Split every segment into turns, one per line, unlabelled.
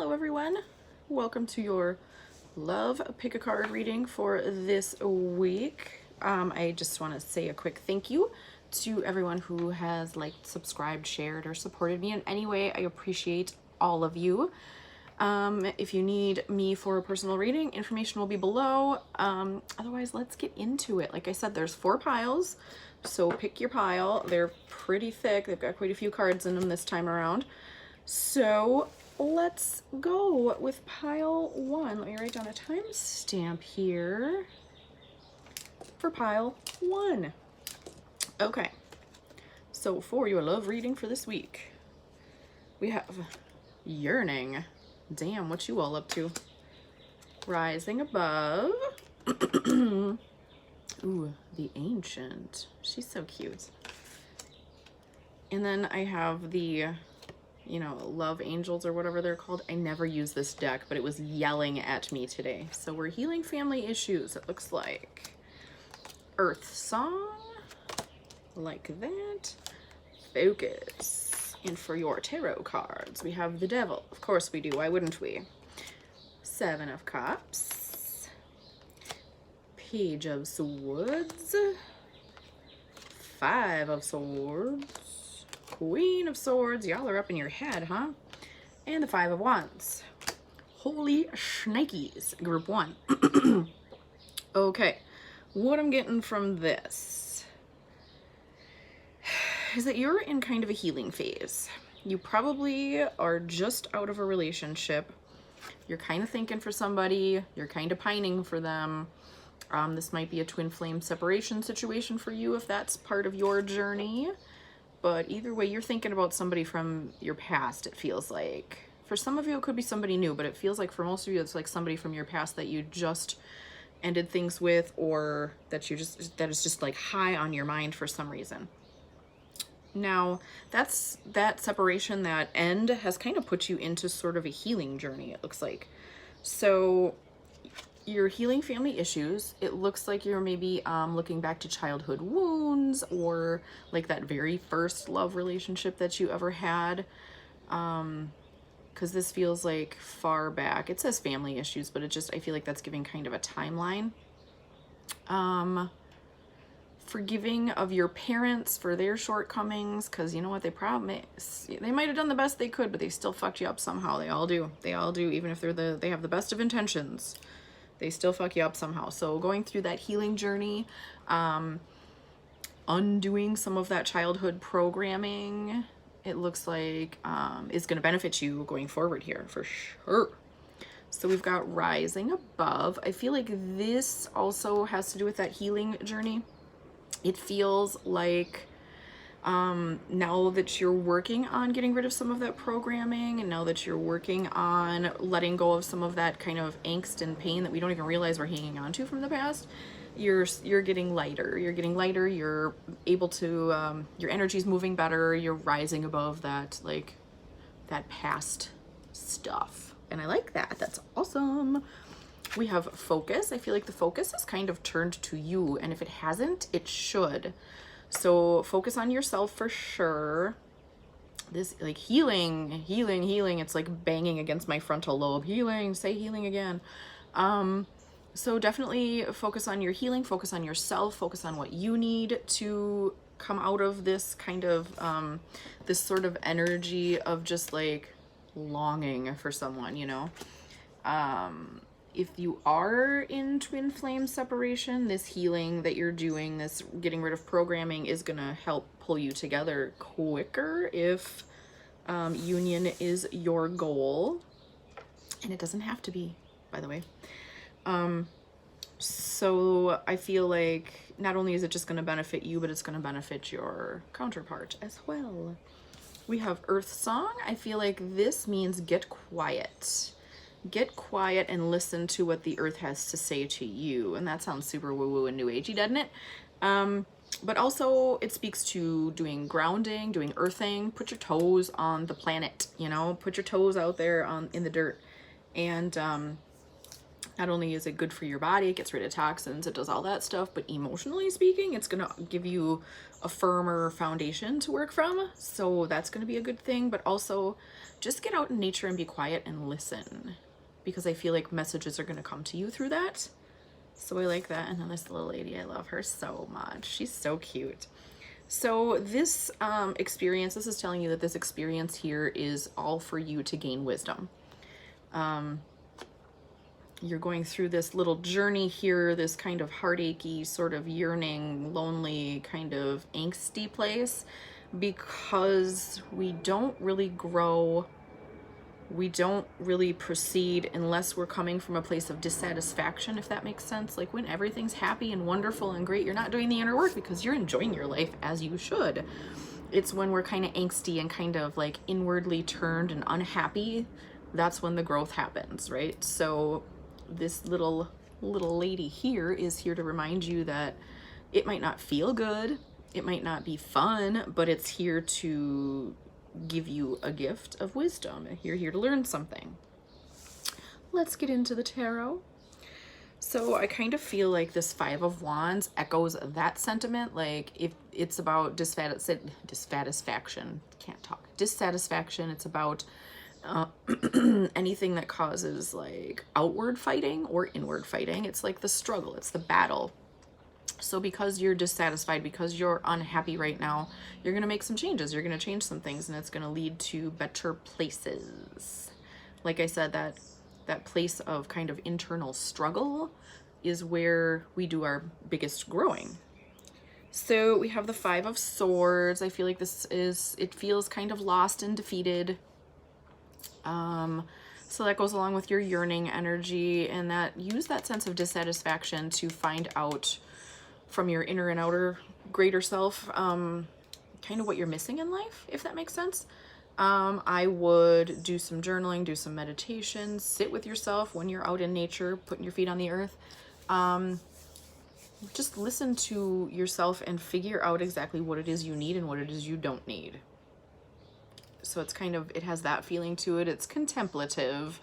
Hello everyone, welcome to your love pick a card reading for this week. I just want to say a quick thank you to everyone who has liked, subscribed, shared, or supported me in any way. I appreciate all of you. If you need me for a personal reading, information will be below. Otherwise, let's get into it. Like I said, there's 4 piles, so pick your pile. They're pretty thick. They've got quite a few cards in them this time around. So let's go with pile 1. Let me write down a timestamp here for pile 1. Okay, so for your love reading for this week, we have yearning. Damn, what you all up to? Rising above. Ooh, the ancient. She's so cute. And then I have the, you know, love angels or whatever they're called. I never use this deck, but it was yelling at me today. So we're healing family issues, it looks like. Earth song, like that. Focus. And for your tarot cards, we have the devil. Of course we do, why wouldn't we? 7 of Cups. Page of Swords. 5 of Swords. Queen of Swords. Y'all are up in your head, huh? And the 5 of Wands. Holy shnikes, group 1. Okay, what I'm getting from this is that you're in kind of a healing phase. You probably are just out of a relationship. You're kind of thinking for somebody. You're kind of pining for them. This might be a twin flame separation situation for you if that's part of your journey. But either way, you're thinking about somebody from your past, it feels like. For some of you, it could be somebody new, but it feels like for most of you, it's like somebody from your past that you just ended things with, or that is just like high on your mind for some reason. Now, that separation, that end, has kind of put you into sort of a healing journey, it looks like. So you're healing family issues. It looks like you're maybe looking back to childhood wounds, or like that very first love relationship that you ever had. Because this feels like far back. It says family issues, but I feel like that's giving kind of a timeline. Forgiving of your parents for their shortcomings, because you know what, they might have done the best they could, but they still fucked you up somehow. They all do, even if they have the best of intentions, they still fuck you up somehow. So going through that healing journey, undoing some of that childhood programming, it looks like is going to benefit you going forward here for sure. So we've got rising above. I feel like this also has to do with that healing journey. It feels like now that you're working on getting rid of some of that programming, and now that you're working on letting go of some of that kind of angst and pain that we don't even realize we're hanging on to from the past, you're getting lighter. You're getting lighter. You're able to, your energy's moving better. You're rising above that, like, that past stuff. And I like that. That's awesome. We have focus. I feel like the focus has kind of turned to you, and if it hasn't, it should. So focus on yourself for sure. This, like, healing, it's like banging against my frontal lobe. Healing, say healing again. So definitely focus on your healing, focus on yourself, focus on what you need to come out of this kind of, this sort of energy of just like longing for someone, you know? If you are in twin flame separation, this healing that you're doing, this getting rid of programming, is going to help pull you together quicker if union is your goal. And it doesn't have to be, by the way. So I feel like not only is it just going to benefit you, but it's going to benefit your counterpart as well. We have Earth Song. I feel like this means get quiet. Get quiet and listen to what the earth has to say to you. And that sounds super woo-woo and new agey, doesn't it? But also it speaks to doing grounding, doing earthing. Put your toes on the planet, you know, put your toes out there in the dirt, and Not only is it good for your body, it gets rid of toxins, it does all that stuff, but emotionally speaking, it's going to give you a firmer foundation to work from. So that's going to be a good thing. But also just get out in nature and be quiet and listen, because I feel like messages are going to come to you through that. So I like that. And then this little lady, I love her so much. She's so cute. So this experience, this is telling you that this experience here is all for you to gain wisdom. You're going through this little journey here, this kind of heartachy, sort of yearning, lonely, kind of angsty place, because we don't really grow, we don't really proceed unless we're coming from a place of dissatisfaction, if that makes sense. Like when everything's happy and wonderful and great, you're not doing the inner work because you're enjoying your life as you should. It's when we're kind of angsty and kind of like inwardly turned and unhappy, that's when the growth happens, right? So this little lady here is here to remind you that it might not feel good, it might not be fun, but it's here to give you a gift of wisdom. You're here to learn something. Let's get into the tarot. So I kind of feel like this Five of Wands echoes that sentiment. Like if it's about dissatisfaction, can't talk, dissatisfaction, it's about anything that causes like outward fighting or inward fighting. It's like the struggle, it's the battle. So because you're dissatisfied, because you're unhappy right now, you're going to make some changes. You're going to change some things, and it's going to lead to better places. Like I said, that place of kind of internal struggle is where we do our biggest growing. So we have the Five of Swords. I feel like it feels kind of lost and defeated. So that goes along with your yearning energy, and that use that sense of dissatisfaction to find out from your inner and outer greater self, kind of what you're missing in life, if that makes sense. I would do some journaling, do some meditation, sit with yourself when you're out in nature, putting your feet on the earth. Just listen to yourself and figure out exactly what it is you need and what it is you don't need. So it's kind of, it has that feeling to it. It's contemplative,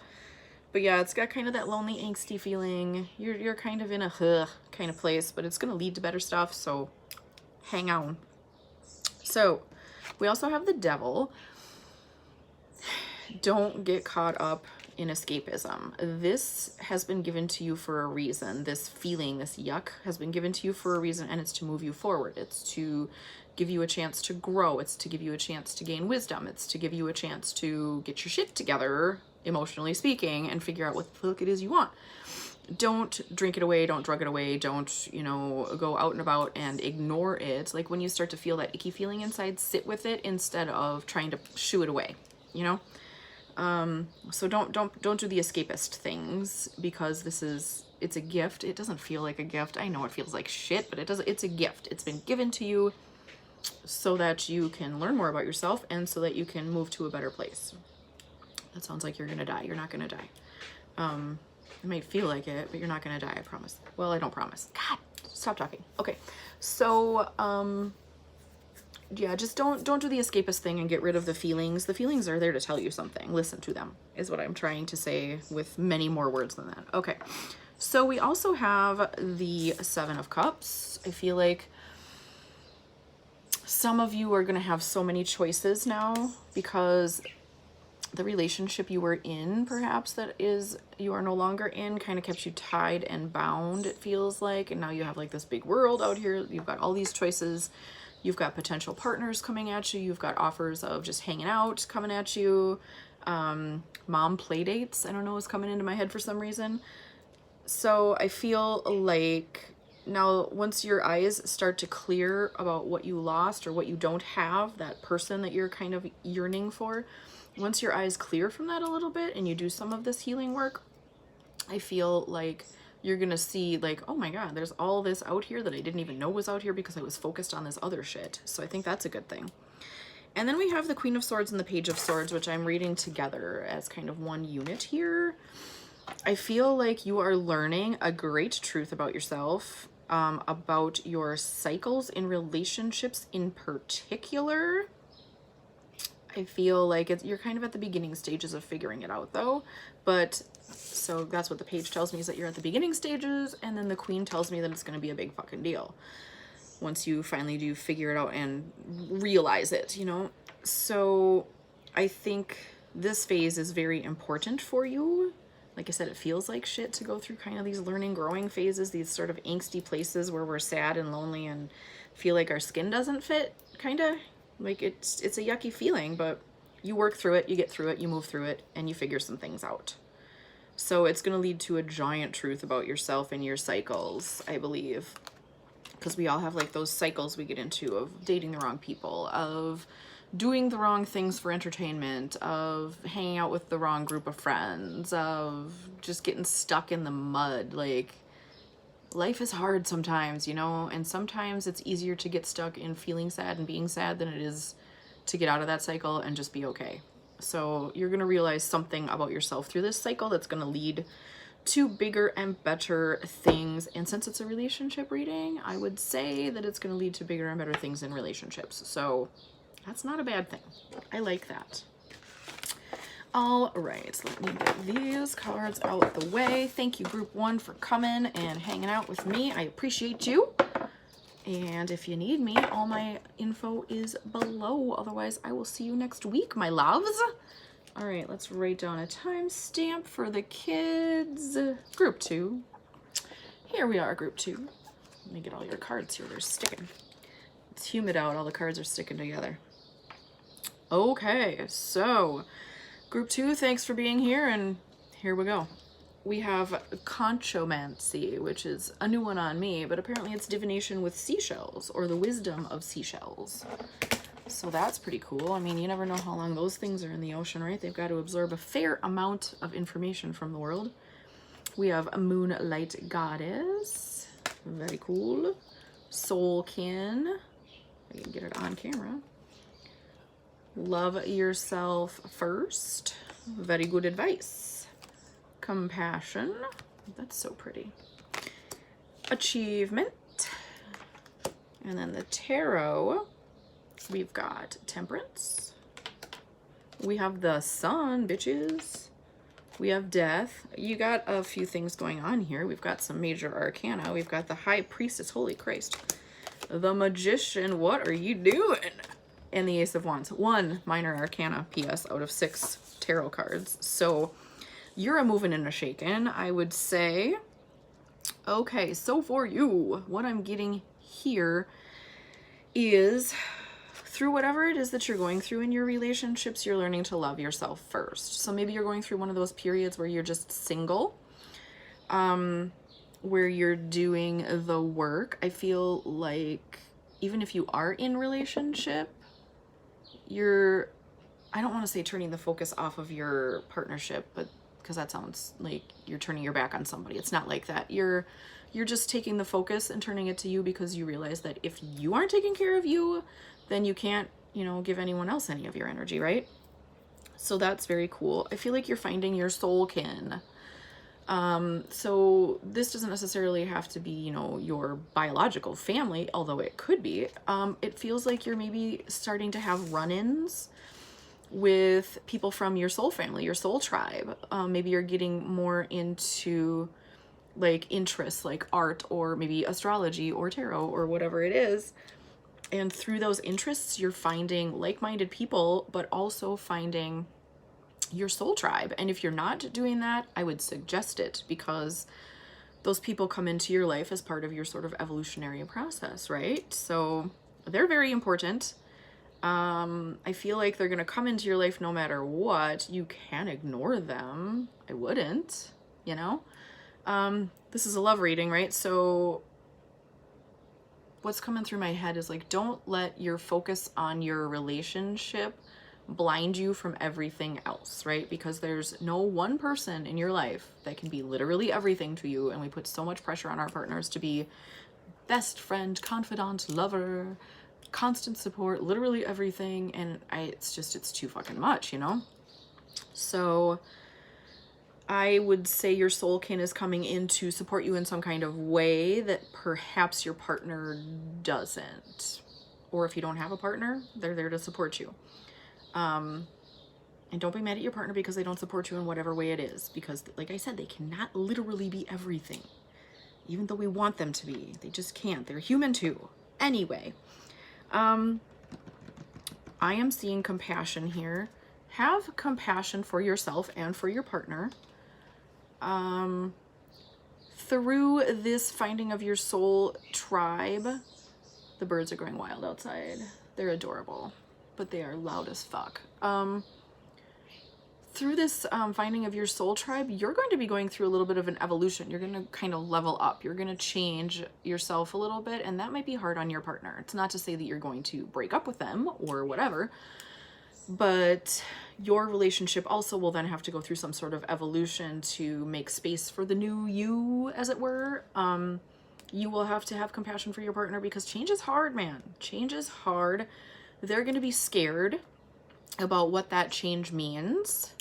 but yeah, it's got kind of that lonely, angsty feeling. You're kind of in a kind of place, but it's going to lead to better stuff. So hang on. So we also have the Devil. Don't get caught up in escapism. This has been given to you for a reason. This feeling, this yuck has been given to you for a reason, and it's to move you forward. It's to give you a chance to grow. It's to give you a chance to gain wisdom. It's to give you a chance to get your shit together, emotionally speaking, and figure out what the fuck it is you want. Don't drink it away. Don't drug it away. Don't, go out and about and ignore it. Like when you start to feel that icky feeling inside, sit with it instead of trying to shoo it away, So don't do the escapist things, because it's a gift. It doesn't feel like a gift. I know it feels like shit, but it's a gift. It's been given to you so that you can learn more about yourself and so that you can move to a better place. That sounds like you're gonna die. You're not gonna die. It might feel like it, but you're not gonna die, I promise. Well, I don't promise. God, stop talking. Okay, so yeah, just don't do the escapist thing and get rid of the feelings. The feelings are there to tell you something. Listen to them is what I'm trying to say with many more words than that. Okay, so we also have the Seven of Cups. I feel like some of you are going to have so many choices now because the relationship you were in, perhaps, that is you are no longer in, kind of kept you tied and bound, it feels like. And now you have like this big world out here. You've got all these choices. You've got potential partners coming at you. You've got offers of just hanging out coming at you. Mom play dates, I don't know, is coming into my head for some reason. So I feel like now once your eyes start to clear about what you lost or what you don't have, that person that you're kind of yearning for, once your eyes clear from that a little bit and you do some of this healing work, I feel like you're gonna see like, oh my God, there's all this out here that I didn't even know was out here because I was focused on this other shit. So I think that's a good thing. And then we have the Queen of Swords and the Page of Swords, which I'm reading together as kind of one unit here. I feel like you are learning a great truth about yourself, about your cycles in relationships in particular. I I feel like you're kind of at the beginning stages of figuring it out though. But so that's what the page tells me, is that you're at the beginning stages, and then the queen tells me that it's going to be a big fucking deal once you finally do figure it out and realize it, you know? So I think this phase is very important for you. Like I said, it feels like shit to go through kind of these learning, growing phases, these sort of angsty places where we're sad and lonely and feel like our skin doesn't fit, kind of. Like it's a yucky feeling, but you work through it, you get through it, you move through it, and you figure some things out. So it's going to lead to a giant truth about yourself and your cycles, I believe. Because we all have like those cycles we get into of dating the wrong people, of doing the wrong things for entertainment, of hanging out with the wrong group of friends, of just getting stuck in the mud. Like, life is hard sometimes, you know, and sometimes it's easier to get stuck in feeling sad and being sad than it is to get out of that cycle and just be okay. So you're going to realize something about yourself through this cycle that's going to lead to bigger and better things. And since it's a relationship reading, I would say that it's going to lead to bigger and better things in relationships. So that's not a bad thing. I like that. All right, let me get these cards out the way. Thank you, Group 1, for coming and hanging out with me. I appreciate you. And if you need me, all my info is below. Otherwise, I will see you next week, my loves. All right, let's write down a timestamp for the kids. Group 2. Here we are, Group 2. Let me get all your cards here. They're sticking. It's humid out. All the cards are sticking together. Okay, so Group 2, thanks for being here, and here we go. We have Conchomancy, which is a new one on me, but apparently it's divination with seashells, or the wisdom of seashells. So that's pretty cool. I mean, you never know how long those things are in the ocean, right? They've got to absorb a fair amount of information from the world. We have a Moonlight Goddess. Very cool. Soulkin. I can get it on camera. Love yourself first. Very good advice. Compassion. That's so pretty. Achievement. And then the tarot. We've got Temperance. We have the Sun, bitches. We have Death. You got a few things going on here. We've got some major arcana. We've got the High Priestess. Holy Christ. The Magician. What are you doing? And the Ace of Wands. 1 minor arcana, PS, out of 6 tarot cards. So you're a moving and a shaking, I would say. Okay, so for you, what I'm getting here is, through whatever it is that you're going through in your relationships, you're learning to love yourself first. So maybe you're going through one of those periods where you're just single, where you're doing the work. I feel like even if you are in relationship, I don't want to say turning the focus off of your partnership, but because that sounds like you're turning your back on somebody. It's not like that. You're just taking the focus and turning it to you, because you realize that if you aren't taking care of you, then you can't, you know, give anyone else any of your energy, right? So that's very cool. I feel like you're finding your soul kin. So this doesn't necessarily have to be, you know, your biological family, although it could be. It feels like you're maybe starting to have run-ins with people from your soul family, your soul tribe. Maybe you're getting more into like interests like art, or maybe astrology or tarot or whatever it is. And through those interests, you're finding like-minded people, but also finding your soul tribe. And if you're not doing that, I would suggest it, because those people come into your life as part of your sort of evolutionary process, right? So they're very important. I feel like they're going to come into your life no matter what. You can't ignore them. I wouldn't, you know? This is a love reading, right? So what's coming through my head is like, don't let your focus on your relationship blind you from everything else, right? Because there's no one person in your life that can be literally everything to you. And we put so much pressure on our partners to be best friend, confidant, lover, constant support, literally everything. And it's too fucking much, you know? So I would say your soul kin is coming in to support you in some kind of way that perhaps your partner doesn't. Or if you don't have a partner, they're there to support you. And don't be mad at your partner because they don't support you in whatever way it is, because like I said, they cannot literally be everything, even though we want them to be. They just can't. They're human too. Anyway, I am seeing compassion here. Have compassion for yourself and for your partner. Through this finding of your soul tribe, the birds are going wild outside. They're adorable, but they are loud as fuck. Through this finding of your soul tribe, you're going to be going through a little bit of an evolution. You're going to kind of level up. You're going to change yourself a little bit, and that might be hard on your partner. It's not to say that you're going to break up with them or whatever, but your relationship also will then have to go through some sort of evolution to make space for the new you, as it were. You will have to have compassion for your partner because change is hard, man. Change is hard. They're going to be scared about what that change means.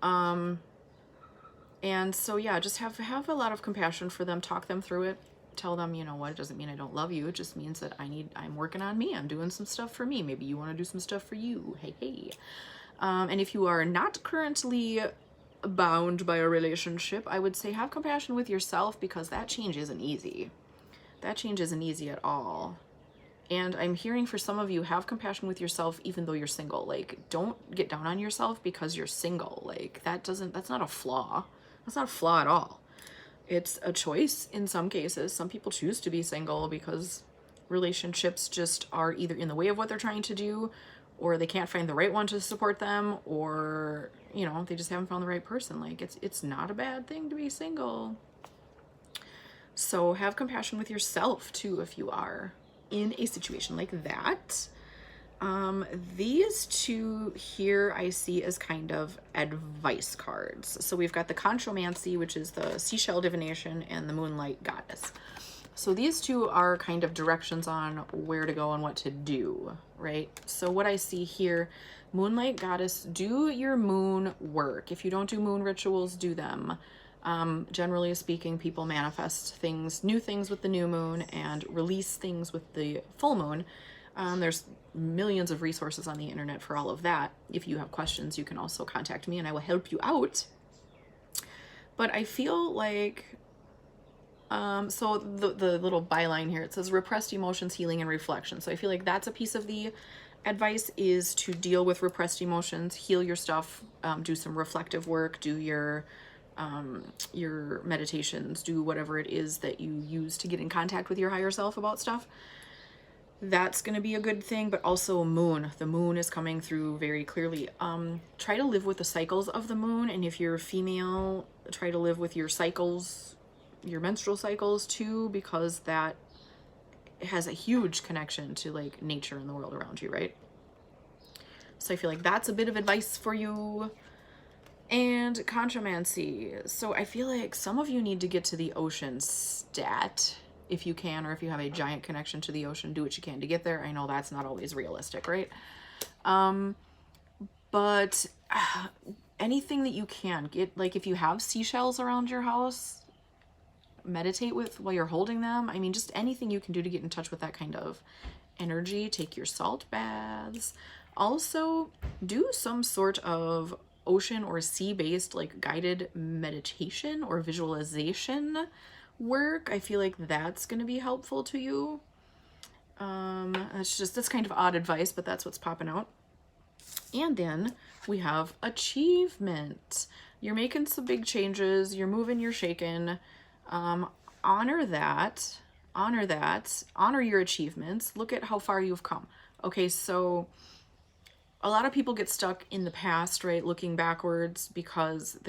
And so, yeah, just have a lot of compassion for them, talk them through it, tell them, you know what, it doesn't mean I don't love you. It just means that I'm working on me. I'm doing some stuff for me. Maybe you want to do some stuff for you. Hey. And if you are not currently bound by a relationship, I would say have compassion with yourself, because that change isn't easy. That change isn't easy at all. And I'm hearing for some of you, have compassion with yourself even though you're single. Like, don't get down on yourself because you're single. Like, that's not a flaw. That's not a flaw at all. It's a choice in some cases. Some people choose to be single because relationships just are either in the way of what they're trying to do, or they can't find the right one to support them, or, you know, they just haven't found the right person. Like, it's not a bad thing to be single. So have compassion with yourself too if you are in a situation like that. These two here I see as kind of advice cards. So we've got the Conchomancy, which is the seashell divination, and the Moonlight Goddess. So these two are kind of directions on where to go and what to do, right? So what I see here, Moonlight Goddess, do your moon work. If you don't do moon rituals, do them. Generally speaking, people manifest things, new things with the new moon, and release things with the full moon. There's millions of resources on the internet for all of that. If you have questions, you can also contact me and I will help you out. But I feel like, so the little byline here, it says repressed emotions, healing, and reflection. So I feel like that's a piece of the advice, is to deal with repressed emotions, heal your stuff, do some reflective work, do your meditations, do whatever it is that you use to get in contact with your higher self about stuff. That's going to be a good thing. But also the moon is coming through very clearly. Try to live with the cycles of the moon, and if you're female, try to live with your cycles, your menstrual cycles too, because that has a huge connection to like nature and the world around you, right? So I feel like that's a bit of advice for you. And Conchomancy. So I feel like some of you need to get to the ocean stat if you can, or if you have a giant connection to the ocean, do what you can to get there. I know that's not always realistic, right? But anything that you can get, like if you have seashells around your house, meditate with while you're holding them. I mean, just anything you can do to get in touch with that kind of energy. Take your salt baths. Also, do some sort of ocean or sea-based like guided meditation or visualization work. I feel like that's going to be helpful to you. That's kind of odd advice, but that's what's popping out. And then we have achievement. You're making some big changes. You're moving, you're shaking. Honor that. Honor your achievements. Look at how far you've come. Okay, so a lot of people get stuck in the past, right? Looking backwards because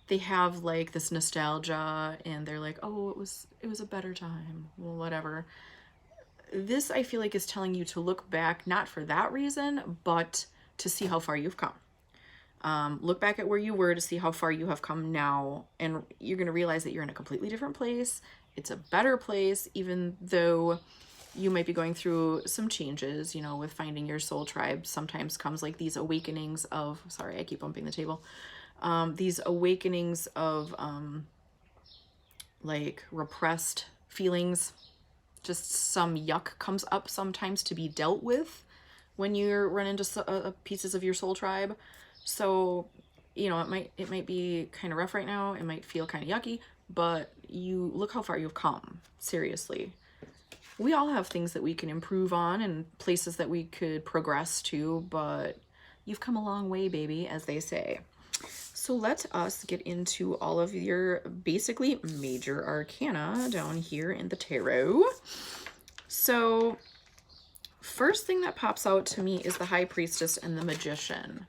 they have like this nostalgia and they're like, oh, it was a better time. Well, whatever. This, I feel like, is telling you to look back, not for that reason, but to see how far you've come. Look back at where you were to see how far you have come now, and you're going to realize that you're in a completely different place. It's a better place, even though you might be going through some changes, you know, with finding your soul tribe. Sometimes comes like these awakenings of, sorry, I keep bumping the table. These awakenings of like repressed feelings. Just some yuck comes up sometimes to be dealt with when you run into pieces of your soul tribe. So, you know, it might be kind of rough right now. It might feel kind of yucky, but you look how far you've come. Seriously. We all have things that we can improve on and places that we could progress to, but you've come a long way, baby, as they say. So let us get into all of your basically major arcana down here in the tarot. So first thing that pops out to me is the High Priestess and the Magician.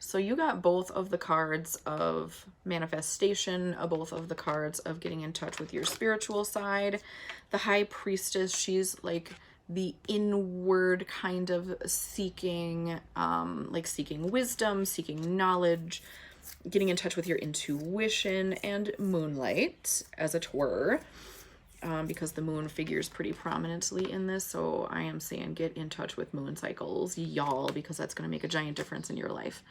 So you got both of the cards of manifestation, both of the cards of getting in touch with your spiritual side. The High Priestess, she's like the inward kind of seeking, like seeking wisdom, seeking knowledge, getting in touch with your intuition, and moonlight, as it were. Because the moon figures pretty prominently in this, so I am saying get in touch with moon cycles, y'all, because that's going to make a giant difference in your life.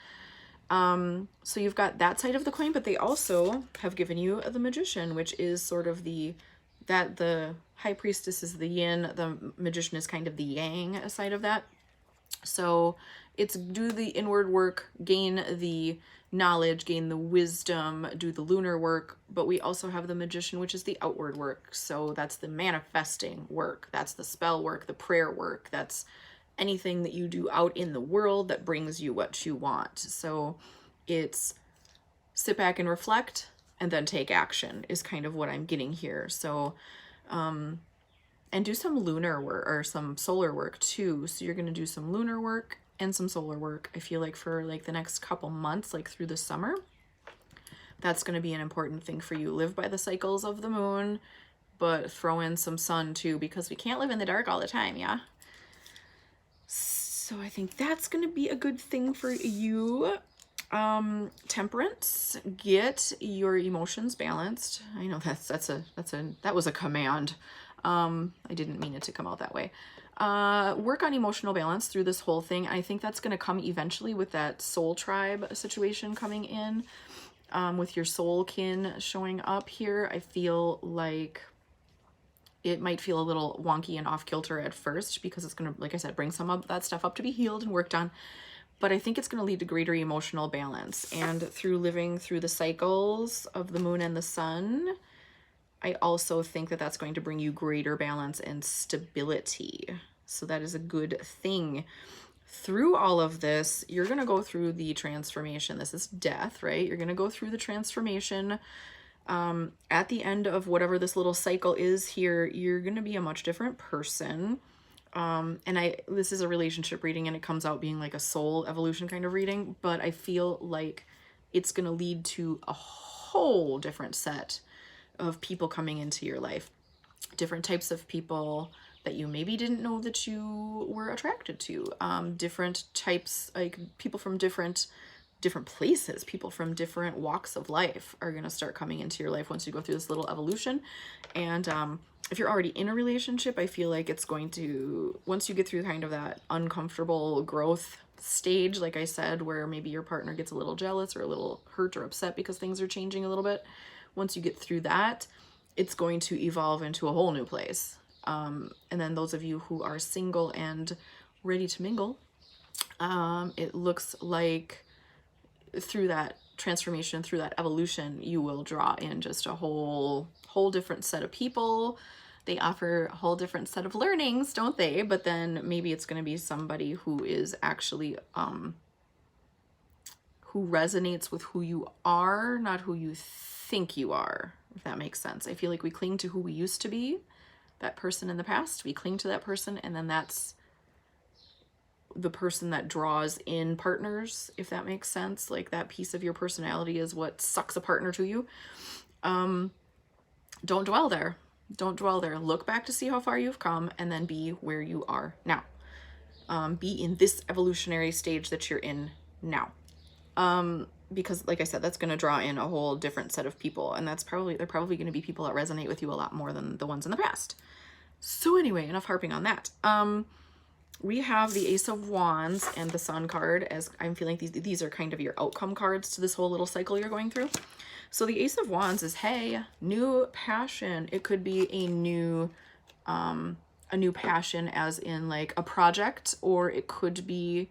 So you've got that side of the coin, but they also have given you the Magician, which is sort of the High Priestess is the yin, the Magician is kind of the yang side of that. So it's do the inward work, gain the knowledge, gain the wisdom, do the lunar work, but we also have the Magician, which is the outward work. So that's the manifesting work, that's the spell work, the prayer work, that's anything that you do out in the world that brings you what you want. So it's sit back and reflect and then take action is kind of what I'm getting here. So and do some lunar work or some solar work too. So you're going to do some lunar work and some solar work. I feel like for like the next couple months, like through the summer, that's going to be an important thing for you. Live by the cycles of the moon, but throw in some sun too, because we can't live in the dark all the time. Yeah. So I think that's going to be a good thing for you. Temperance, get your emotions balanced. I know that was a command. I didn't mean it to come out that way. Work on emotional balance through this whole thing. I think that's going to come eventually with that soul tribe situation coming in, with your soul kin showing up here. I feel like it might feel a little wonky and off kilter at first because it's going to, like I said, bring some of that stuff up to be healed and worked on. But I think it's going to lead to greater emotional balance. And through living through the cycles of the moon and the sun, I also think that that's going to bring you greater balance and stability. So that is a good thing. Through all of this, you're going to go through the transformation. This is death, right? You're going to go through the transformation. At the end of whatever this little cycle is here, you're going to be a much different person. And this is a relationship reading and it comes out being like a soul evolution kind of reading, but I feel like it's going to lead to a whole different set of people coming into your life, different types of people that you maybe didn't know that you were attracted to, different types, like people from different places, people from different walks of life are going to start coming into your life once you go through this little evolution. And if you're already in a relationship, I feel like it's going to, once you get through kind of that uncomfortable growth stage, like I said, where maybe your partner gets a little jealous or a little hurt or upset because things are changing a little bit, once you get through that, it's going to evolve into a whole new place. And then those of you who are single and ready to mingle, it looks like through that transformation, through that evolution, you will draw in just a whole different set of people. They offer a whole different set of learnings, don't they? But then maybe it's going to be somebody who is actually who resonates with who you are, not who you think you are, if that makes sense. I feel like we cling to who we used to be, that person in the past. We cling to that person, and then that's the person that draws in partners, if that makes sense. Like that piece of your personality is what sucks a partner to you. Don't dwell there. Don't dwell there. Look back to see how far you've come and then be where you are now. Be in this evolutionary stage that you're in now. Because like I said, that's going to draw in a whole different set of people, and they're probably going to be people that resonate with you a lot more than the ones in the past. So anyway, enough harping on that. We have the Ace of Wands and the Sun card, as I'm feeling these are kind of your outcome cards to this whole little cycle you're going through. So the Ace of Wands is, hey, new passion. It could be a new a new passion as in like a project, or it could be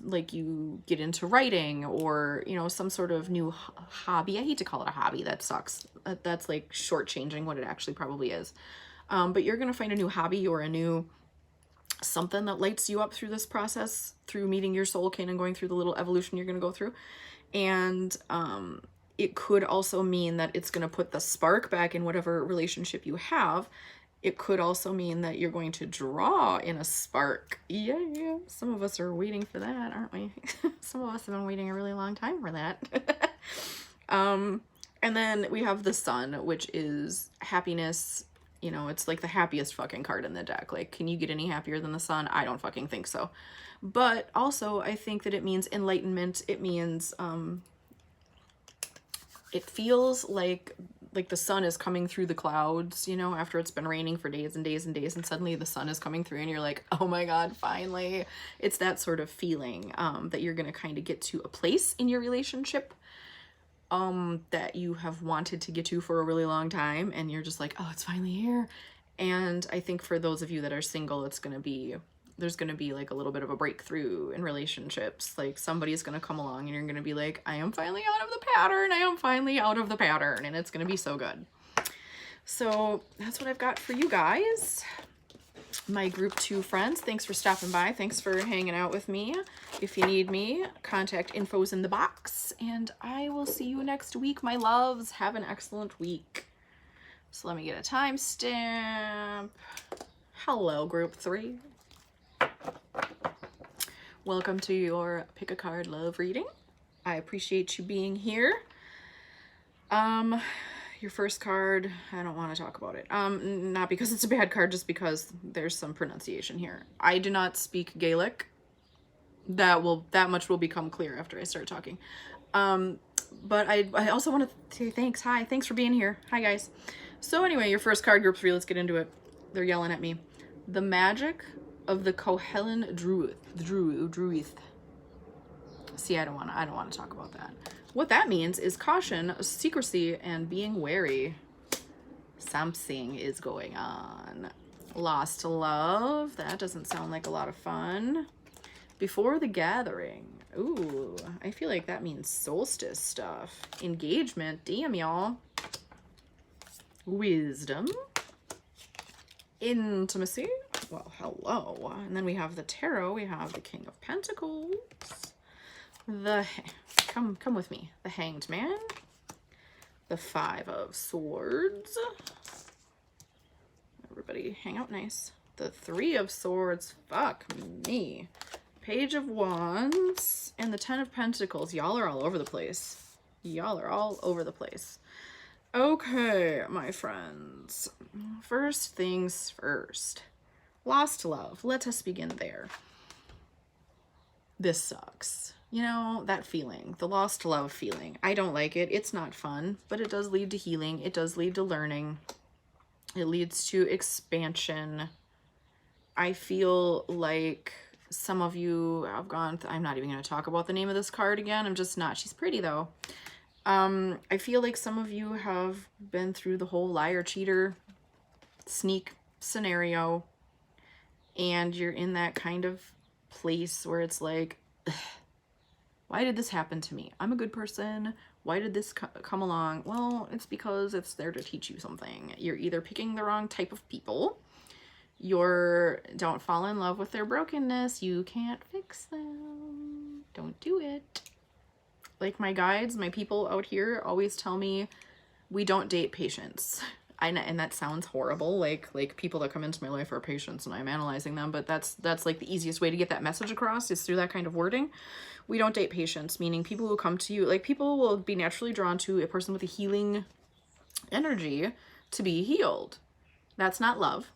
like you get into writing, or, you know, some sort of new hobby. I hate to call it a hobby. That sucks. That's like shortchanging what it actually probably is. But you're going to find a new hobby or a new something that lights you up through this process, through meeting your soul kin and going through the little evolution you're going to go through. And it could also mean that it's going to put the spark back in whatever relationship you have. It could also mean that you're going to draw in a spark. Yeah, some of us are waiting for that, aren't we? Some of us have been waiting a really long time for that. And then we have the sun, which is happiness. You know, it's like the happiest fucking card in the deck. Like, can you get any happier than the sun? I don't fucking think so. But also, I think that it means enlightenment. It means, it feels like the sun is coming through the clouds, you know, after it's been raining for days and days and days, and suddenly the sun is coming through and you're like, oh my God, finally. It's that sort of feeling that you're going to kind of get to a place in your relationship that you have wanted to get to for a really long time, and you're just like, oh, it's finally here. And I think for those of you that are single, there's going to be like a little bit of a breakthrough in relationships. Like somebody's going to come along and you're going to be like, I am finally out of the pattern. I am finally out of the pattern. And it's going to be so good. So that's what I've got for you guys. My group 2 friends, thanks for stopping by. Thanks for hanging out with me. If you need me, contact info's in the box, and I will see you next week, my loves. Have an excellent week. So let me get a timestamp. Hello, group 3. Welcome to your pick a card love reading. I appreciate you being here. Your first card, I don't want to talk about it. Not because it's a bad card, just because there's some pronunciation here. I do not speak Gaelic. That much will become clear after I start talking. But I also want to say thanks. Hi, thanks for being here. Hi, guys. So anyway, your first card, group 3, let's get into it. They're yelling at me. The magic of the Cohellan Druith. See, I don't want to talk about that. What that means is caution, secrecy, and being wary. Something is going on. Lost love. That doesn't sound like a lot of fun. Before the gathering. Ooh, I feel like that means solstice stuff. Engagement. Damn, y'all. Wisdom. Intimacy. Well, hello. And then we have the tarot. We have the King of Pentacles. Come with me. The Hanged Man. The 5 of Swords. Everybody hang out nice. The 3 of Swords. Fuck me. Page of Wands. And the 10 of Pentacles. Y'all are all over the place. Y'all are all over the place. Okay, my friends. First things first. Lost love. Let us begin there. This sucks. You know, that feeling, the lost love feeling. I don't like it. It's not fun, but it does lead to healing. It does lead to learning. It leads to expansion. I feel like some of you have gone, I'm not even going to talk about the name of this card again. I'm just not. She's pretty though. I feel like some of you have been through the whole liar, cheater, sneak scenario, and you're in that kind of place where it's like, ugh, why did this happen to me? I'm a good person. Why did this come along? Well, it's because it's there to teach you something. You're either picking the wrong type of people. Don't fall in love with their brokenness. You can't fix them. Don't do it. Like my guides, my people out here always tell me, we don't date patients. And that sounds horrible. Like people that come into my life are patients and I'm analyzing them, but that's like the easiest way to get that message across is through that kind of wording. We don't date patients, meaning people who come to you, like people will be naturally drawn to a person with a healing energy to be healed. That's not love.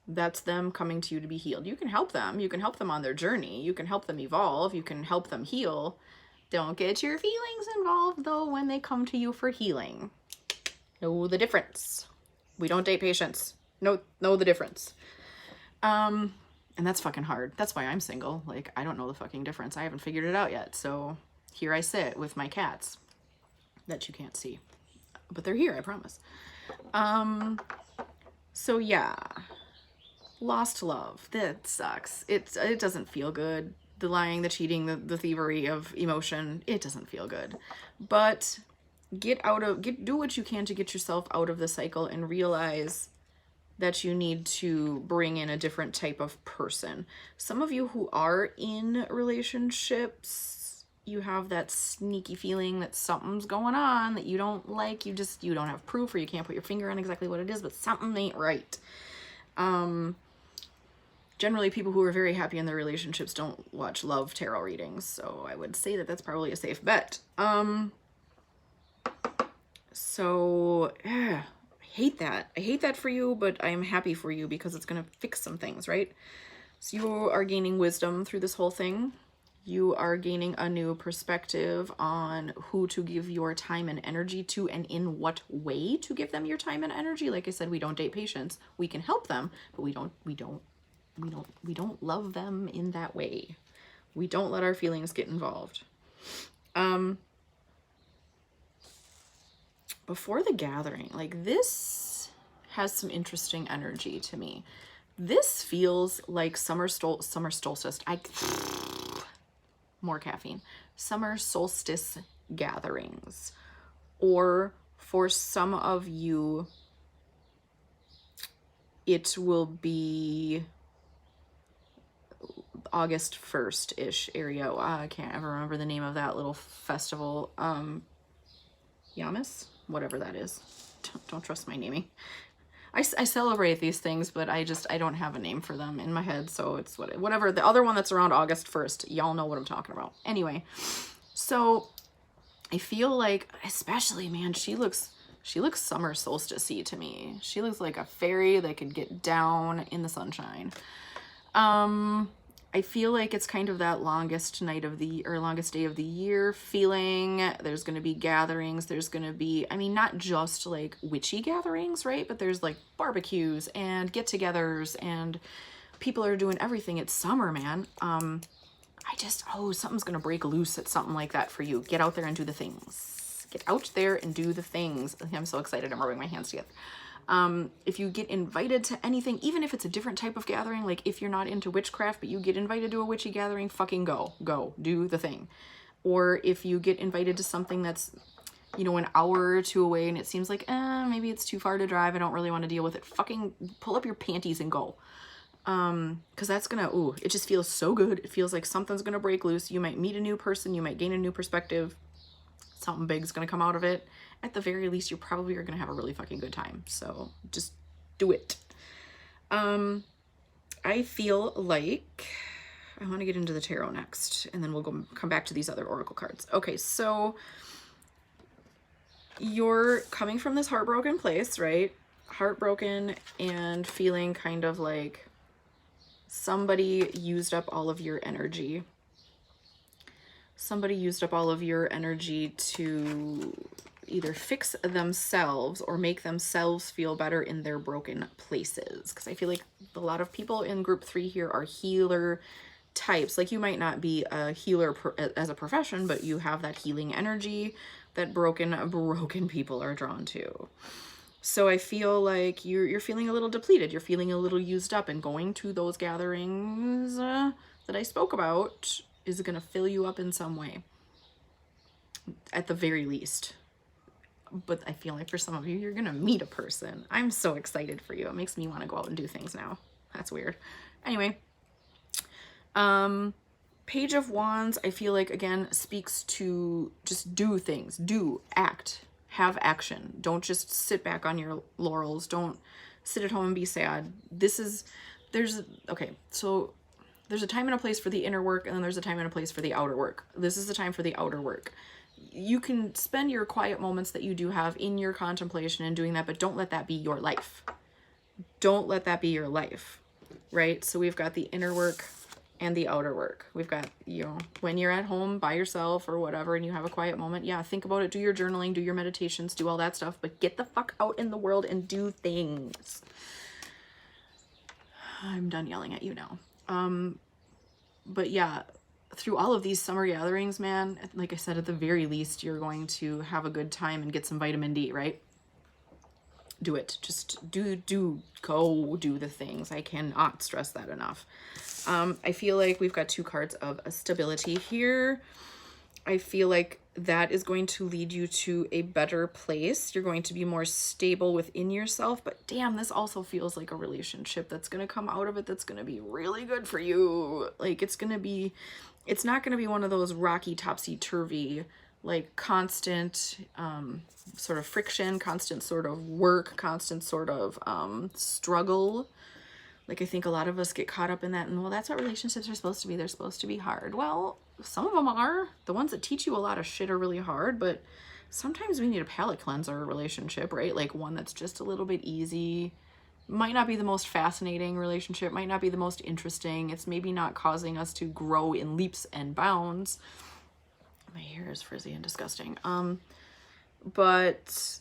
That's them coming to you to be healed. You can help them. You can help them on their journey. You can help them evolve. You can help them heal. Don't get your feelings involved though when they come to you for healing. Know the difference. We don't date patients. Know the difference. And that's fucking hard. That's why I'm single. Like, I don't know the fucking difference. I haven't figured it out yet. So here I sit with my cats that you can't see. But they're here, I promise. So yeah, lost love. That sucks. It doesn't feel good. The lying, the cheating, the thievery of emotion, it doesn't feel good. But do what you can to get yourself out of the cycle and realize that you need to bring in a different type of person. Some of you who are in relationships, you have that sneaky feeling that something's going on that you don't like. You don't have proof, or you can't put your finger on exactly what it is, but something ain't right. Generally, people who are very happy in their relationships don't watch love tarot readings, so I would say that that's probably a safe bet. So yeah, I hate that. I hate that for you, but I am happy for you because it's gonna fix some things, right? So you are gaining wisdom through this whole thing. You are gaining a new perspective on who to give your time and energy to, and in what way to give them your time and energy. Like I said, we don't date patients. We can help them, but we don't love them in that way. We don't let our feelings get involved. Before the gathering, like, this has some interesting energy to me. This feels like summer solstice. More caffeine. Summer solstice gatherings. Or for some of you, it will be August 1st-ish area. I can't ever remember the name of that little festival. Yamas? Whatever that is. Don't trust my naming. I celebrate these things, but I don't have a name for them in my head, so it's whatever. The other one that's around August 1st, y'all know what I'm talking about. Anyway, so I feel like, especially, man, she looks summer solstice-y to me. She looks like a fairy that could get down in the sunshine. I feel like it's kind of that longest day of the year feeling. There's going to be gatherings. There's going to be, I mean, not just like witchy gatherings, right? But there's like barbecues and get-togethers, and people are doing everything. It's summer, man. Something's going to break loose at something like that for you. Get out there and do the things. Get out there and do the things. I'm so excited. I'm rubbing my hands together. If you get invited to anything, even if it's a different type of gathering, like if you're not into witchcraft, but you get invited to a witchy gathering, fucking go, do the thing. Or if you get invited to something that's, an hour or two away and it seems like, maybe it's too far to drive, I don't really want to deal with it, fucking pull up your panties and go. Cause that's it just feels so good. It feels like something's gonna break loose. You might meet a new person, you might gain a new perspective. Something big's gonna come out of it. At the very least, you probably are gonna have a really fucking good time. So just do it. I feel like I want to get into the tarot next, and then we'll come back to these other oracle cards. Okay, so you're coming from this heartbroken place, right? Heartbroken and feeling kind of like somebody used up all of your energy. Somebody used up all of your energy to either fix themselves or make themselves feel better in their broken places. Because I feel like a lot of people in group 3 here are healer types. Like, you might not be a healer as a profession, but you have that healing energy that broken people are drawn to. So I feel like you're feeling a little depleted. You're feeling a little used up, and going to those gatherings that I spoke about is going to fill you up in some way, at the very least. But I feel like for some of you, you're going to meet a person. I'm so excited for you. It makes me want to go out and do things now. That's weird. Anyway, Page of Wands, I feel like, again, speaks to just do things. Act. Have action. Don't just sit back on your laurels. Don't sit at home and be sad. There's a time and a place for the inner work, and then there's a time and a place for the outer work. This is the time for the outer work. You can spend your quiet moments that you do have in your contemplation and doing that, but don't let that be your life. Don't let that be your life, right? So we've got the inner work and the outer work. We've got, when you're at home by yourself or whatever and you have a quiet moment, yeah, think about it, do your journaling, do your meditations, do all that stuff, but get the fuck out in the world and do things. I'm done yelling at you now. But yeah, through all of these summer gatherings, man, like I said, at the very least, you're going to have a good time and get some vitamin D, right? do it. Just go do the things. I cannot stress that enough. I feel like we've got two cards of stability here. I feel like that is going to lead you to a better place. You're going to be more stable within yourself, but damn, this also feels like a relationship that's going to come out of it that's going to be really good for you. Like it's not going to be one of those rocky topsy-turvy, like constant sort of friction, constant sort of work, constant sort of struggle. Like I think a lot of us get caught up in that, and well, that's what relationships are supposed to be. They're supposed to be hard. Well, some of them are. The ones that teach you a lot of shit are really hard, but sometimes we need a palate cleanser relationship, right? Like one that's just a little bit easy. Might not be the most fascinating relationship, might not be the most interesting. It's maybe not causing us to grow in leaps and bounds. My hair is frizzy and disgusting. But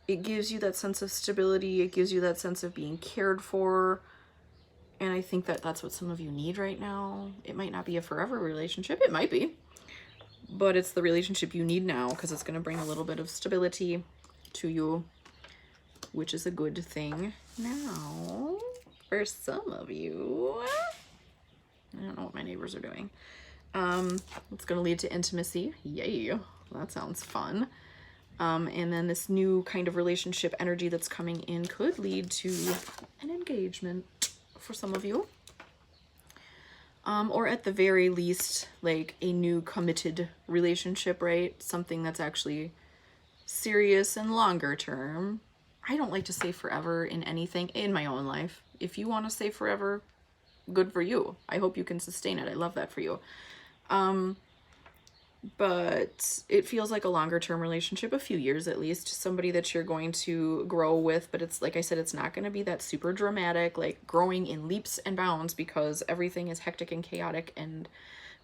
it gives you that sense of stability. It gives you that sense of being cared for. And I think that that's what some of you need right now. It might not be a forever relationship. It might be. But it's the relationship you need now because it's going to bring a little bit of stability to you, which is a good thing. Now, for some of you, I don't know what my neighbors are doing. It's going to lead to intimacy. Yay. That sounds fun. And then this new kind of relationship energy that's coming in could lead to an engagement for some of you. Or at the very least, like a new committed relationship, right? Something that's actually serious and longer term. I don't like to say forever in anything in my own life. If you want to say forever, good for you. I hope you can sustain it. I love that for you. But it feels like a longer term relationship, a few years at least, somebody that you're going to grow with. But it's like I said, it's not going to be that super dramatic, like growing in leaps and bounds because everything is hectic and chaotic and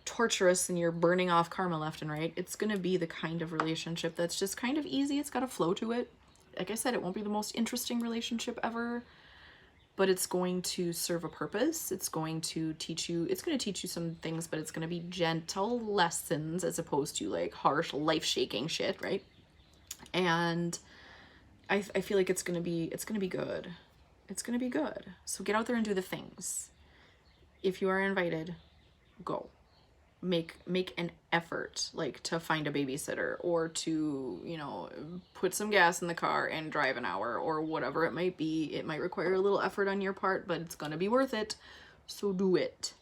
torturous and you're burning off karma left and right. It's going to be the kind of relationship that's just kind of easy. It's got a flow to it. Like I said, it won't be the most interesting relationship ever, but it's going to serve a purpose. It's going to teach you some things, but it's going to be gentle lessons as opposed to like harsh, life-shaking shit, right? And I feel like it's going to be good. It's going to be good. So get out there and do the things. If you are invited, go. Make an effort, like to find a babysitter or to, you know, put some gas in the car and drive an hour or whatever it might be. It might require a little effort on your part, but it's gonna be worth it. So do it.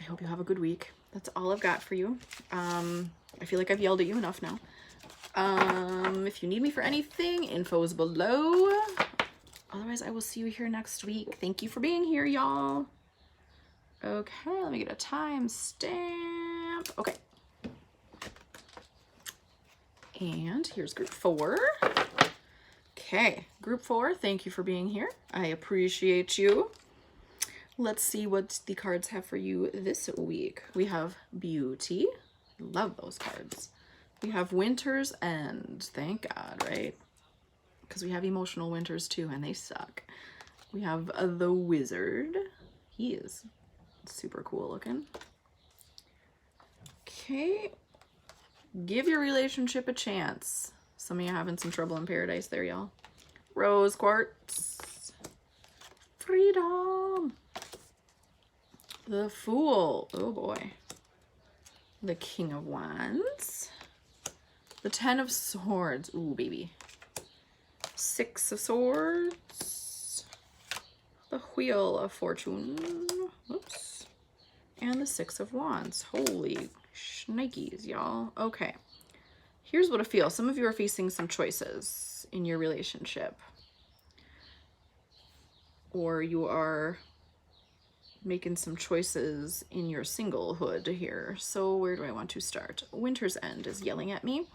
I hope you have a good week. That's all I've got for you. I feel like I've yelled at you enough now. If you need me for anything, info is below. Otherwise, I will see you here next week. Thank you for being here, y'all. Okay, let me get a time stamp. Okay. And here's group 4. Okay, group 4, thank you for being here. I appreciate you. Let's see what the cards have for you this week. We have Beauty. Love those cards. We have Winter's End. Thank God, right? Because we have emotional winters too, and they suck. We have the Wizard. He is super cool looking. Okay. Give your relationship a chance. Some of you are having some trouble in paradise there, y'all. Rose Quartz. Freedom. The Fool. Oh boy. The King of Wands. The Ten of Swords. Ooh, baby. 6 of Swords. The Wheel of Fortune. Whoops. And the 6 of Wands. Holy shnikes, y'all. Okay. Here's what I feel. Some of you are facing some choices in your relationship. Or you are making some choices in your singlehood here. So where do I want to start? Winter's End is yelling at me.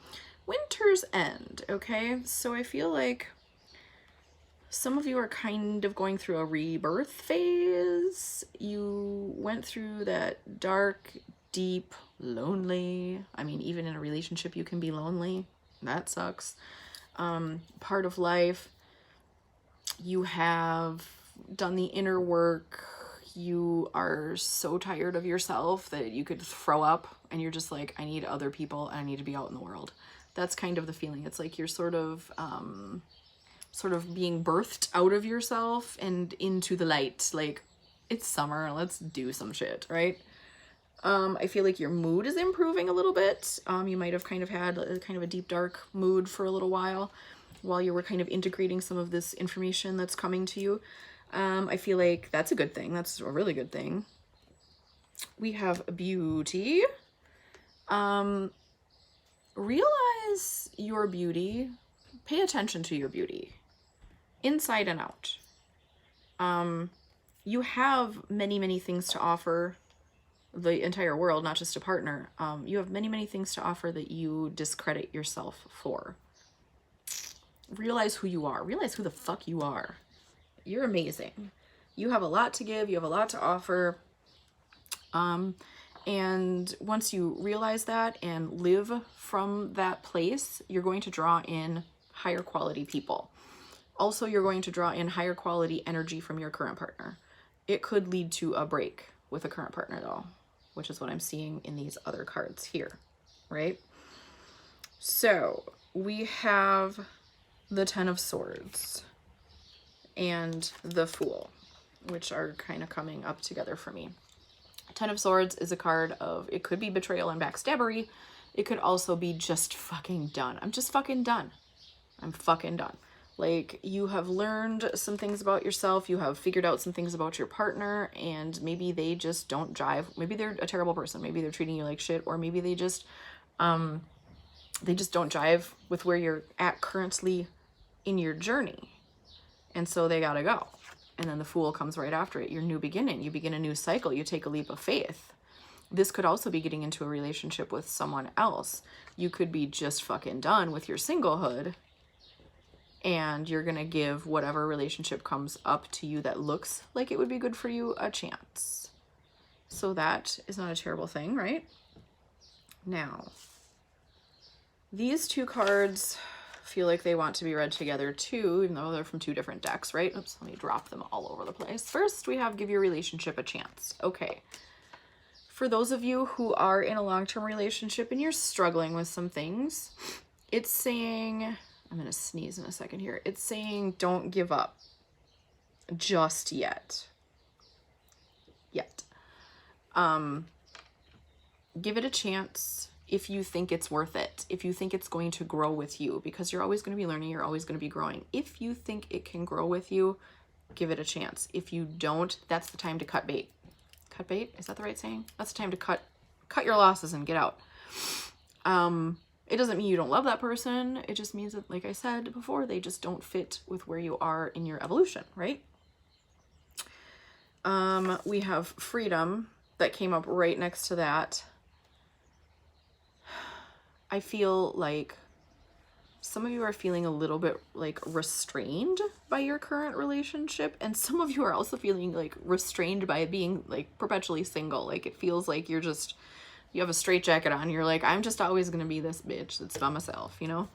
Winter's End, okay? So I feel like some of you are kind of going through a rebirth phase. You went through that dark, deep, lonely. I mean, even in a relationship, you can be lonely. That sucks. Part of life. You have done the inner work. You are so tired of yourself that you could throw up and you're just like, I need other people and I need to be out in the world. That's kind of the feeling. It's like you're sort of being birthed out of yourself and into the light. Like, it's summer, let's do some shit, right? I feel like your mood is improving a little bit. You might have kind of had kind of a deep, dark mood for a little while you were kind of integrating some of this information that's coming to you. I feel like that's a good thing. That's a really good thing. We have beauty. Realize your beauty. Pay attention to your beauty, inside and out. You have many, many things to offer the entire world, not just a partner. You have many, many things to offer that you discredit yourself for. Realize who you are. Realize who the fuck you are. You're amazing. You have a lot to give. You have a lot to offer. And once you realize that and live from that place, you're going to draw in higher quality people. Also, you're going to draw in higher quality energy from your current partner. It could lead to a break with a current partner though, which is what I'm seeing in these other cards here, right? So we have the Ten of Swords and the Fool, which are kind of coming up together for me. Ten of Swords is a card of, it could be betrayal and backstabbery. It could also be just fucking done. I'm just fucking done. I'm fucking done. Like, you have learned some things about yourself. You have figured out some things about your partner, and maybe they just don't jive. Maybe they're a terrible person. Maybe they're treating you like shit, or maybe they just don't jive with where you're at currently in your journey. And so they gotta go. And then the Fool comes right after it. Your new beginning. You begin a new cycle. You take a leap of faith. This could also be getting into a relationship with someone else. You could be just fucking done with your singlehood, and you're gonna give whatever relationship comes up to you that looks like it would be good for you a chance. So that is not a terrible thing, right? Now, these two cards feel like they want to be read together too, even though they're from two different decks, right? Oops, let me drop them all over the place. First, we have give your relationship a chance. Okay. For those of you who are in a long-term relationship and you're struggling with some things, it's saying, I'm going to sneeze in a second here. It's saying don't give up just yet. Give it a chance if you think it's worth it, if you think it's going to grow with you, because you're always going to be learning, you're always going to be growing. If you think it can grow with you, give it a chance. If you don't, that's the time to cut bait. Cut bait? Is that the right saying? That's the time to cut your losses and get out. It doesn't mean you don't love that person. It just means that, like I said before, they just don't fit with where you are in your evolution, right? We have freedom that came up right next to that. I feel like some of you are feeling a little bit like restrained by your current relationship, and some of you are also feeling like restrained by being like perpetually single. Like, it feels like you have a straitjacket on. You're like, I'm just always gonna be this bitch that's by myself, you know?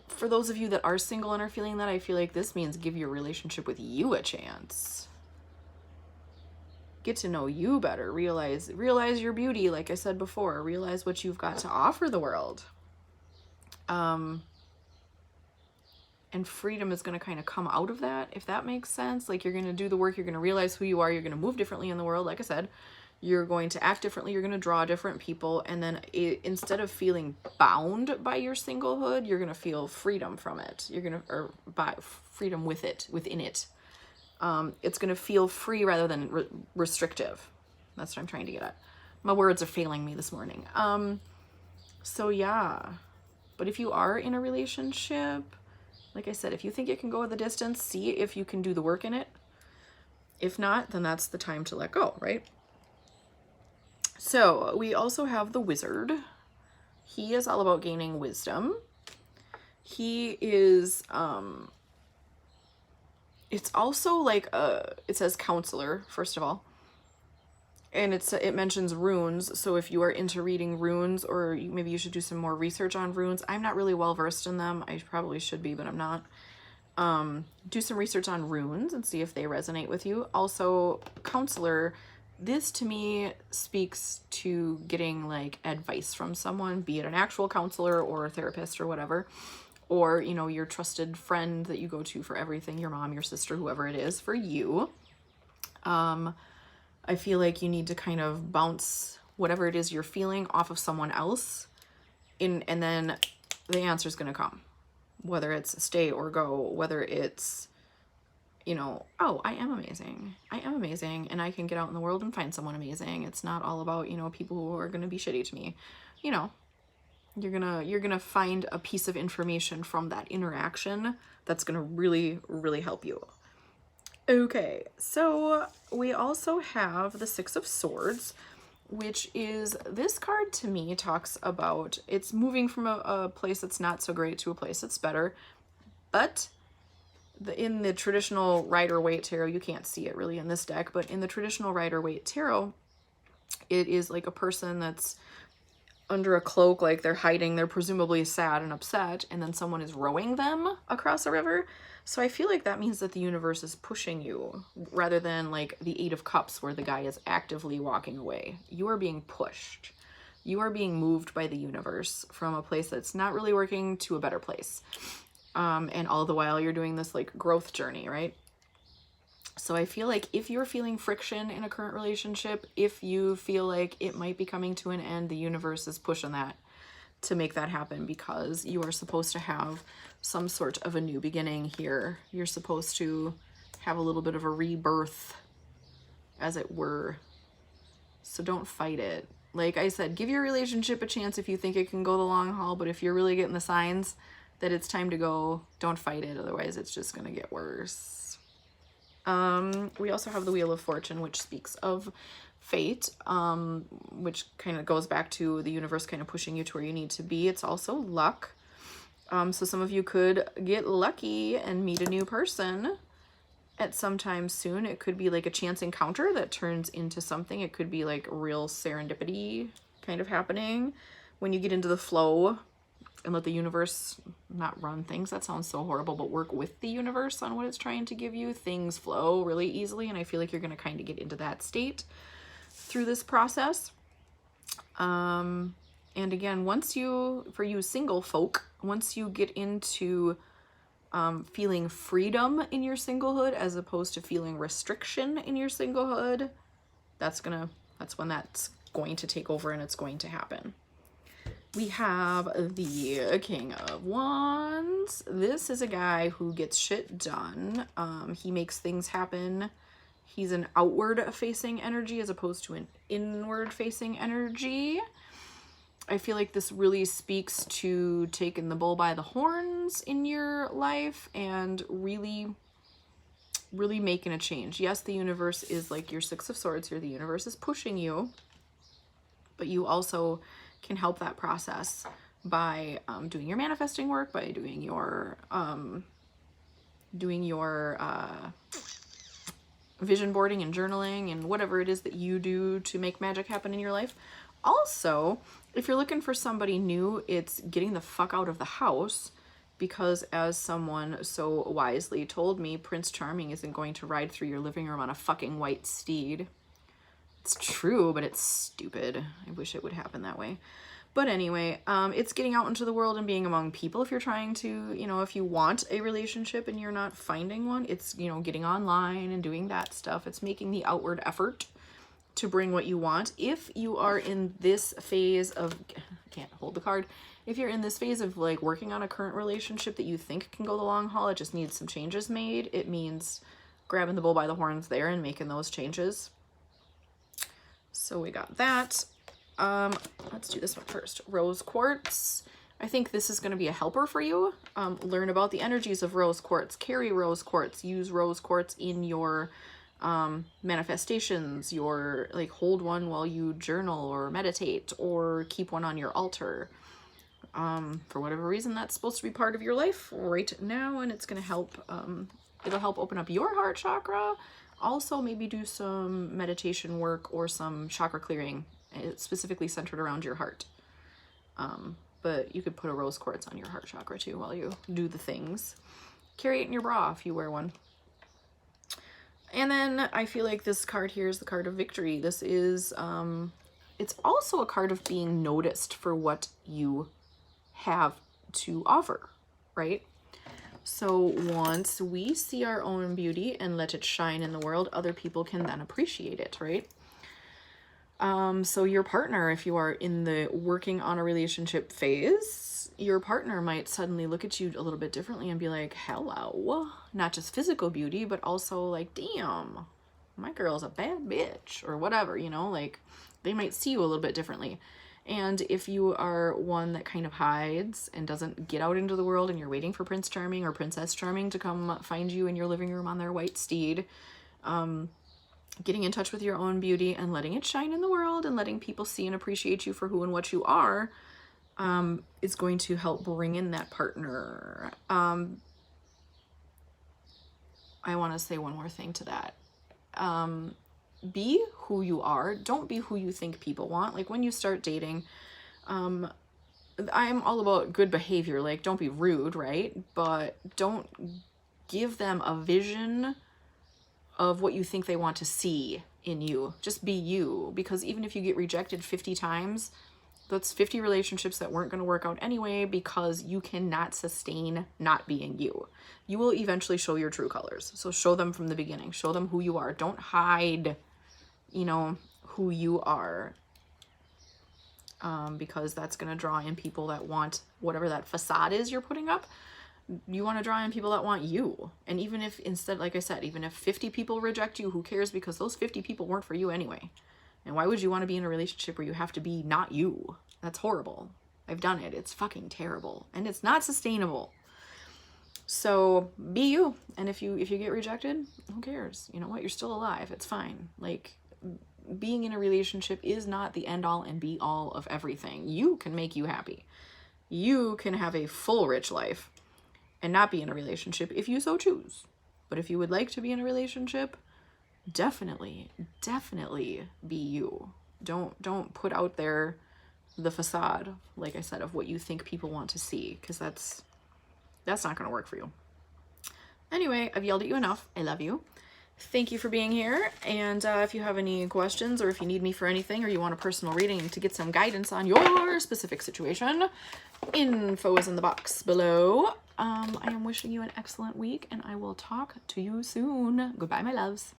For those of you that are single and are feeling that, I feel like this means give your relationship with you a chance. Get to know you better. Realize your beauty, like I said before. Realize what you've got to offer the world. And freedom is going to kind of come out of that, if that makes sense. Like, you're going to do the work. You're going to realize who you are. You're going to move differently in the world. Like I said, you're going to act differently. You're going to draw different people. And then instead of feeling bound by your singlehood, you're going to feel freedom from it. Or by freedom within it. It's going to feel free rather than restrictive. That's what I'm trying to get at. My words are failing me this morning. So yeah, but if you are in a relationship, like I said, if you think it can go the distance, see if you can do the work in it. If not, then that's the time to let go, right? So we also have the Wizard. He is all about gaining wisdom. He is, it's also like it says counselor, first of all, and it mentions runes. So if you are into reading runes, or maybe you should do some more research on runes. I'm not really well versed in them. I probably should be, but I'm not. Do some research on runes and see if they resonate with you. Also, counselor this to me speaks to getting like advice from someone, be it an actual counselor or a therapist or whatever, or, you know, your trusted friend that you go to for everything, your mom, your sister, whoever it is for you. I feel like you need to kind of bounce whatever it is you're feeling off of someone else and then the answer is going to come, whether it's stay or go, whether it's, you know, oh, I am amazing. I am amazing. And I can get out in the world and find someone amazing. It's not all about, you know, people who are going to be shitty to me. You know, you're going to find a piece of information from that interaction that's going to really, really help you. Okay, so we also have the Six of Swords, which is, this card to me talks about, it's moving from a place that's not so great to a place that's better, but in the traditional Rider-Waite Tarot, you can't see it really in this deck, but in the traditional Rider-Waite Tarot, it is like a person that's under a cloak, like they're hiding, they're presumably sad and upset, and then someone is rowing them across a river. So I feel like that means that the universe is pushing you, rather than like the Eight of Cups where the guy is actively walking away. You are being pushed. You are being moved by the universe from a place that's not really working to a better place. And all the while you're doing this like growth journey, right? So I feel like if you're feeling friction in a current relationship, if you feel like it might be coming to an end, the universe is pushing that to make that happen, because you are supposed to have some sort of a new beginning here. You're supposed to have a little bit of a rebirth, as it were. So don't fight it. Like I said, give your relationship a chance if you think it can go the long haul, but if you're really getting the signs that it's time to go, don't fight it. Otherwise, it's just going to get worse. We also have the Wheel of Fortune, which speaks of fate, which kind of goes back to the universe kind of pushing you to where you need to be. It's also luck. So some of you could get lucky and meet a new person at some time soon. It could be like a chance encounter that turns into something. It could be like real serendipity kind of happening when you get into the flow and let the universe not run things. That sounds so horrible, but work with the universe on what it's trying to give you. Things flow really easily, and I feel like you're going to kind of get into that state through this process. And again, once you, for you single folk, once you get into feeling freedom in your singlehood as opposed to feeling restriction in your singlehood, that's when that's going to take over and it's going to happen. We have the King of Wands. This is a guy who gets shit done. He makes things happen. He's an outward-facing energy as opposed to an inward-facing energy. I feel like this really speaks to taking the bull by the horns in your life and really, really making a change. Yes, the universe is like your Six of Swords here. The universe is pushing you, but you also can help that process by doing your manifesting work, by doing your vision boarding and journaling and whatever it is that you do to make magic happen in your life. Also, if you're looking for somebody new, it's getting the fuck out of the house, because as someone so wisely told me, Prince Charming isn't going to ride through your living room on a fucking white steed. It's true, but it's stupid. I wish it would happen that way. But anyway, it's getting out into the world and being among people. If you're trying to, you know, if you want a relationship and you're not finding one, it's, you know, getting online and doing that stuff. It's making the outward effort to bring what you want. If you are in this phase of, I can't hold the card. If you're in this phase of like working on a current relationship that you think can go the long haul, it just needs some changes made. It means grabbing the bull by the horns there and making those changes. So we got that. Let's do this one first. Rose quartz. I think this is going to be a helper for you. Learn about the energies of rose quartz. Carry rose quartz. Use rose quartz in your manifestations. Your, like, hold one while you journal or meditate, or keep one on your altar. For whatever reason, that's supposed to be part of your life right now, and it's going to help. It'll help open up your heart chakra. Also, maybe do some meditation work or some chakra clearing. It's specifically centered around your heart. But you could put a rose quartz on your heart chakra too while you do the things. Carry it in your bra if you wear one. And then I feel like this card here is the card of victory. This is, it's also a card of being noticed for what you have to offer, right? So once we see our own beauty and let it shine in the world, other people can then appreciate it, right? So your partner, if you are in the working on a relationship phase, your partner might suddenly look at you a little bit differently and be like, hello, not just physical beauty, but also like, damn, my girl's a bad bitch or whatever, you know, like they might see you a little bit differently. And if you are one that kind of hides and doesn't get out into the world and you're waiting for Prince Charming or Princess Charming to come find you in your living room on their white steed, getting in touch with your own beauty and letting it shine in the world and letting people see and appreciate you for who and what you are, is going to help bring in that partner. I want to say one more thing to that. Be who you are. Don't be who you think people want. Like when you start dating, I'm all about good behavior. Like don't be rude, right? But don't give them a vision of what you think they want to see in you. Just be you, because even if you get rejected 50 times, that's 50 relationships that weren't going to work out anyway, because you cannot sustain not being you. You will eventually show your true colors. So show them from the beginning. Show them who you are. Don't hide, you know, who you are, because that's going to draw in people that want whatever that facade is you're putting up. You want to draw in people that want you. And even if instead, like I said, even if 50 people reject you, who cares? Because those 50 people weren't for you anyway. And why would you want to be in a relationship where you have to be not you? That's horrible. I've done it. It's fucking terrible. And it's not sustainable. So be you. And if you get rejected, who cares? You know what? You're still alive. It's fine. Like, being in a relationship is not the end all and be all of everything. You can make you happy. You can have a full rich life and not be in a relationship if you so choose. But if you would like to be in a relationship, definitely be you. Don't put out there the facade, like I said, of what you think people want to see, because that's not going to work for you. Anyway, I've yelled at you enough. I love you. Thank you for being here. And if you have any questions, or if you need me for anything, or you want a personal reading to get some guidance on your specific situation, info is in the box below. I am wishing you an excellent week, and I will talk to you soon. Goodbye, my loves.